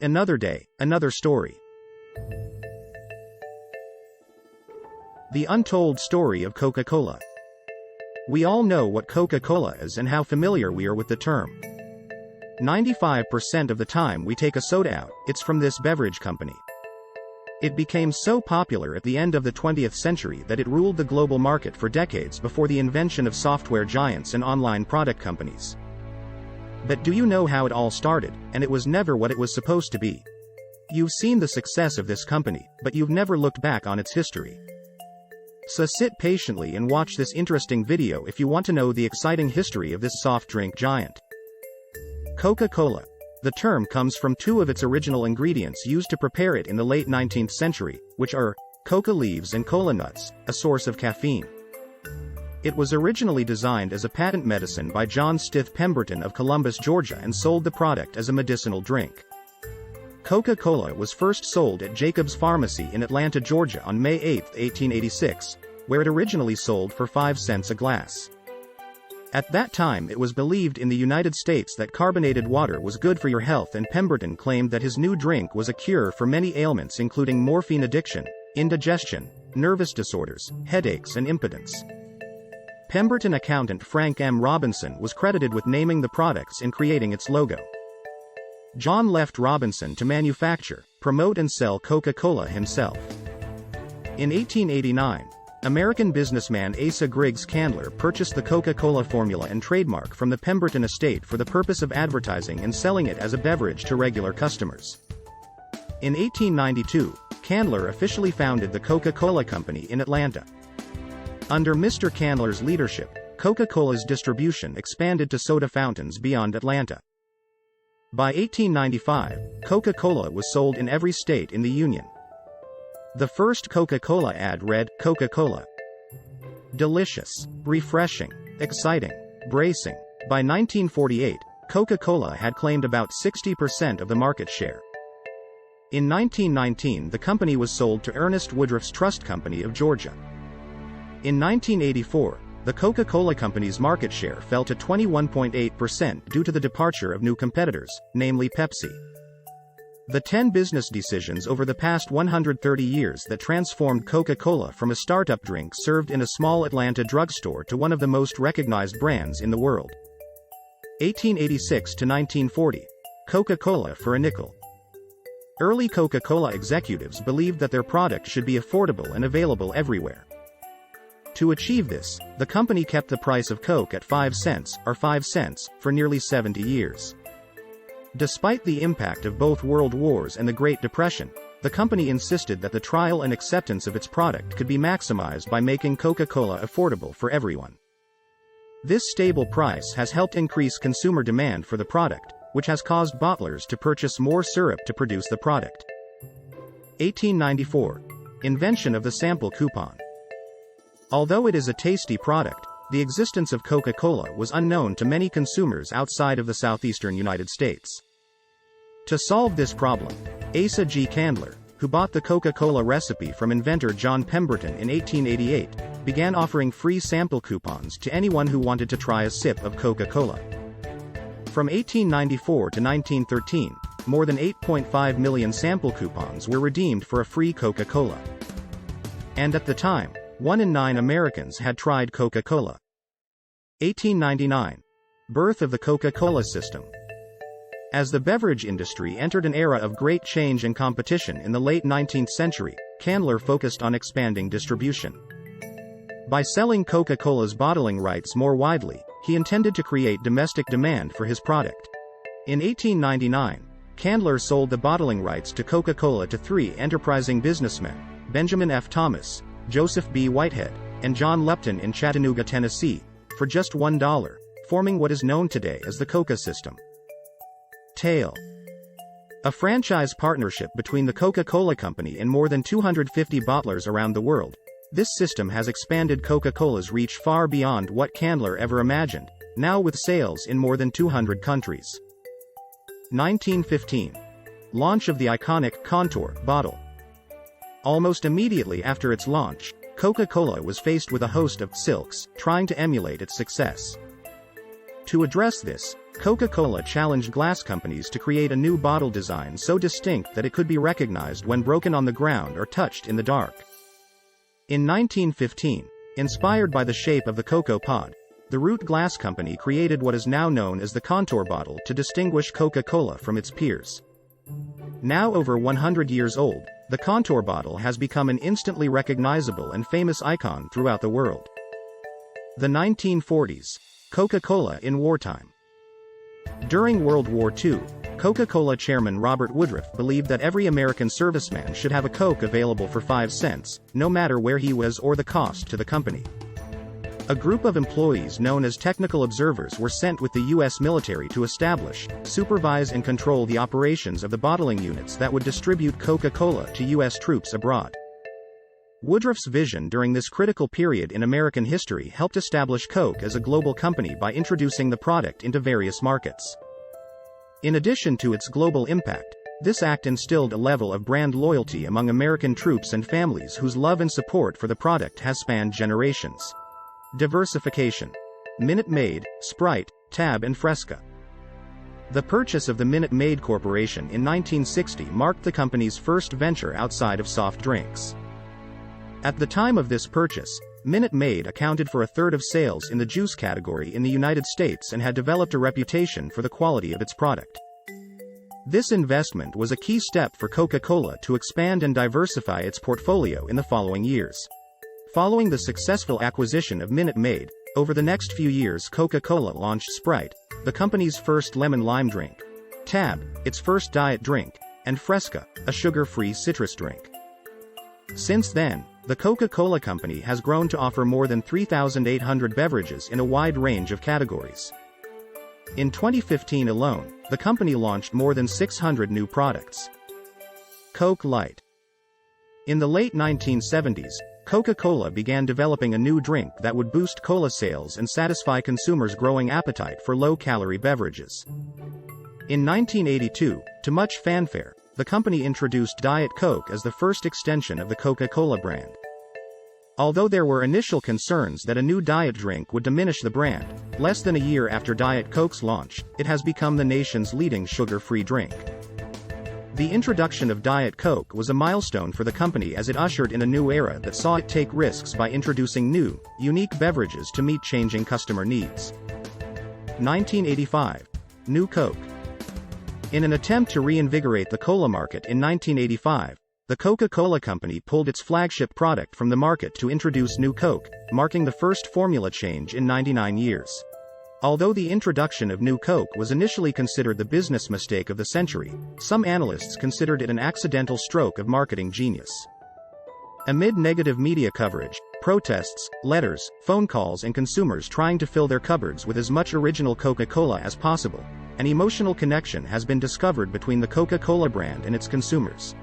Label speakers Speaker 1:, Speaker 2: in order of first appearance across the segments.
Speaker 1: Another day, another story. The untold story of Coca-Cola. We all know what Coca-Cola is and how familiar we are with the term. 95% of the time we take a soda out, it's from this beverage company. It became so popular at the end of the 20th century that it ruled the global market for decades before the invention of software giants and online product companies. But do you know how it all started, and it was never what it was supposed to be? You've seen the success of this company, but you've never looked back on its history. So sit patiently and watch this interesting video if you want to know the exciting history of this soft drink giant. Coca-Cola. The term comes from two of its original ingredients used to prepare it in the late 19th century, which are coca leaves and cola nuts, a source of caffeine. It was originally designed as a patent medicine by John Stith Pemberton of Columbus, Georgia, and sold the product as a medicinal drink. Coca-Cola was first sold at Jacob's Pharmacy in Atlanta, Georgia on May 8, 1886, where it originally sold for 5 cents a glass. At that time it was believed in the United States that carbonated water was good for your health, and Pemberton claimed that his new drink was a cure for many ailments including morphine addiction, indigestion, nervous disorders, headaches and impotence. Pemberton accountant Frank M. Robinson was credited with naming the products and creating its logo. John left Robinson to manufacture, promote and sell Coca-Cola himself. In 1889, American businessman Asa Griggs Candler purchased the Coca-Cola formula and trademark from the Pemberton estate for the purpose of advertising and selling it as a beverage to regular customers. In 1892, Candler officially founded the Coca-Cola Company in Atlanta. Under Mr. Candler's leadership, Coca-Cola's distribution expanded to soda fountains beyond Atlanta. By 1895, Coca-Cola was sold in every state in the Union. The first Coca-Cola ad read, "Coca-Cola. Delicious, refreshing, exciting, bracing." By 1948, Coca-Cola had claimed about 60% of the market share. In 1919, the company was sold to Ernest Woodruff's Trust Company of Georgia. In 1984, the Coca-Cola Company's market share fell to 21.8% due to the departure of new competitors, namely Pepsi. The 10 business decisions over the past 130 years that transformed Coca-Cola from a startup drink served in a small Atlanta drugstore to one of the most recognized brands in the world. 1886 to 1940. Coca-Cola for a nickel. Early Coca-Cola executives believed that their product should be affordable and available everywhere. To achieve this, the company kept the price of Coke at 5 cents, or 5 cents, for nearly 70 years. Despite the impact of both World Wars and the Great Depression, the company insisted that the trial and acceptance of its product could be maximized by making Coca-Cola affordable for everyone. This stable price has helped increase consumer demand for the product, which has caused bottlers to purchase more syrup to produce the product. 1894. Invention of the sample coupon. Although it is a tasty product, the existence of Coca-Cola was unknown to many consumers outside of the southeastern United States. To solve this problem, Asa G. Candler, who bought the Coca-Cola recipe from inventor John Pemberton in 1888, began offering free sample coupons to anyone who wanted to try a sip of Coca-Cola. From 1894 to 1913, more than 8.5 million sample coupons were redeemed for a free Coca-Cola. And at the time, 1 in 9 Americans had tried Coca-Cola. 1899. Birth of the Coca-Cola system. As the beverage industry entered an era of great change and competition in the late 19th century, Candler focused on expanding distribution. By selling Coca-Cola's bottling rights more widely, he intended to create domestic demand for his product. In 1899, Candler sold the bottling rights to Coca-Cola to 3 enterprising businessmen, Benjamin F. Thomas, Joseph B. Whitehead, and John Lupton in Chattanooga, Tennessee, for just $1, forming what is known today as the Coca system. Tale. A franchise partnership between the Coca-Cola Company and more than 250 bottlers around the world, this system has expanded Coca-Cola's reach far beyond what Candler ever imagined, now with sales in more than 200 countries. 1915. Launch of the iconic Contour bottle. Almost immediately after its launch, Coca-Cola was faced with a host of silks, trying to emulate its success. To address this, Coca-Cola challenged glass companies to create a new bottle design so distinct that it could be recognized when broken on the ground or touched in the dark. In 1915, inspired by the shape of the cocoa pod, the Root Glass Company created what is now known as the contour bottle to distinguish Coca-Cola from its peers. Now over 100 years old, the contour bottle has become an instantly recognizable and famous icon throughout the world. The 1940s. Coca-Cola in wartime. During World War II, Coca-Cola chairman Robert Woodruff believed that every American serviceman should have a Coke available for 5 cents, no matter where he was or the cost to the company. A group of employees known as technical observers were sent with the U.S. military to establish, supervise and control the operations of the bottling units that would distribute Coca-Cola to U.S. troops abroad. Woodruff's vision during this critical period in American history helped establish Coke as a global company by introducing the product into various markets. In addition to its global impact, this act instilled a level of brand loyalty among American troops and families whose love and support for the product has spanned generations. Diversification. Minute Maid, Sprite, Tab and Fresca. The purchase of the Minute Maid Corporation in 1960 marked the company's first venture outside of soft drinks. At the time of this purchase, Minute Maid accounted for a third of sales in the juice category in the United States and had developed a reputation for the quality of its product. This investment was a key step for Coca-Cola to expand and diversify its portfolio in the following years. Following the successful acquisition of Minute Maid, over the next few years Coca-Cola launched Sprite, the company's first lemon-lime drink, Tab, its first diet drink, and Fresca, a sugar-free citrus drink. Since then, the Coca-Cola Company has grown to offer more than 3,800 beverages in a wide range of categories. In 2015 alone, the company launched more than 600 new products. Coke Light. In the late 1970s, Coca-Cola began developing a new drink that would boost cola sales and satisfy consumers' growing appetite for low-calorie beverages. In 1982, to much fanfare, the company introduced Diet Coke as the first extension of the Coca-Cola brand. Although there were initial concerns that a new diet drink would diminish the brand, less than a year after Diet Coke's launch, it has become the nation's leading sugar-free drink. The introduction of Diet Coke was a milestone for the company as it ushered in a new era that saw it take risks by introducing new, unique beverages to meet changing customer needs. 1985. New Coke. In an attempt to reinvigorate the cola market in 1985, the Coca-Cola Company pulled its flagship product from the market to introduce New Coke, marking the first formula change in 99 years. Although the introduction of New Coke was initially considered the business mistake of the century, some analysts considered it an accidental stroke of marketing genius. Amid negative media coverage, protests, letters, phone calls and consumers trying to fill their cupboards with as much original Coca-Cola as possible, an emotional connection has been discovered between the Coca-Cola brand and its consumers.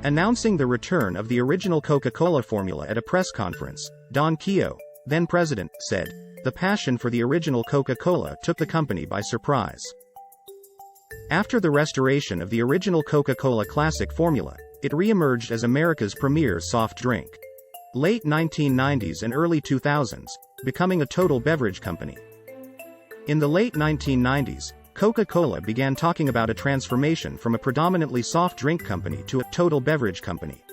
Speaker 1: Announcing the return of the original Coca-Cola formula at a press conference, Don Keough, then president, said, "The passion for the original Coca-Cola took the company by surprise." After the restoration of the original Coca-Cola Classic formula, it re-emerged as America's premier soft drink. Late 1990s and early 2000s, becoming a total beverage company. In the late 1990s, Coca-Cola began talking about a transformation from a predominantly soft drink company to a total beverage company.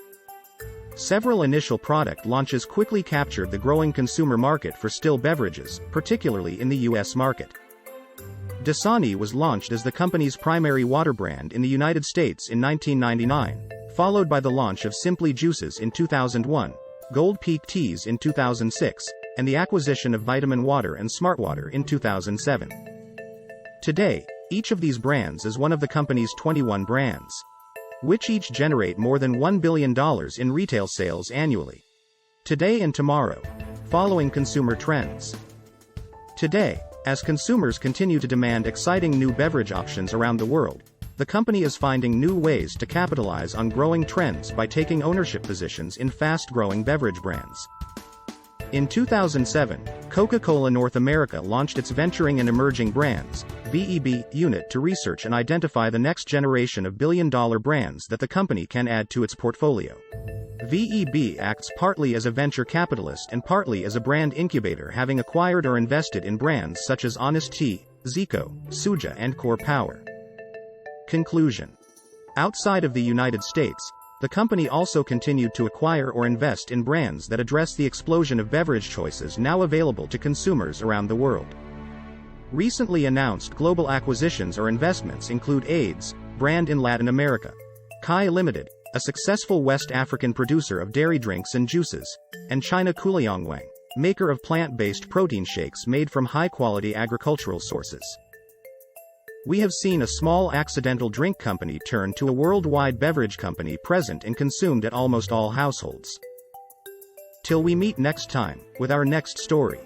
Speaker 1: Several initial product launches quickly captured the growing consumer market for still beverages, particularly in the U.S. market. Dasani was launched as the company's primary water brand in the United States in 1999, followed by the launch of Simply Juices in 2001, Gold Peak Teas in 2006, and the acquisition of Vitamin Water and Smartwater in 2007. Today, each of these brands is one of the company's 21 brands, which each generate more than $1 billion in retail sales annually. Today and tomorrow. Following consumer trends. Today, as consumers continue to demand exciting new beverage options around the world, the company is finding new ways to capitalize on growing trends by taking ownership positions in fast-growing beverage brands. In 2007, Coca-Cola North America launched its Venturing and Emerging Brands (VEB) unit to research and identify the next generation of billion-dollar brands that the company can add to its portfolio. VEB acts partly as a venture capitalist and partly as a brand incubator, having acquired or invested in brands such as Honest Tea, Zico, Suja and Core Power. Conclusion. Outside of the United States, the company also continued to acquire or invest in brands that address the explosion of beverage choices now available to consumers around the world. Recently announced global acquisitions or investments include AIDS, brand in Latin America, Kai Limited, a successful West African producer of dairy drinks and juices, and China Kuliyongwang, maker of plant-based protein shakes made from high-quality agricultural sources. We have seen a small accidental drink company turn to a worldwide beverage company present and consumed at almost all households. Till we meet next time, with our next story.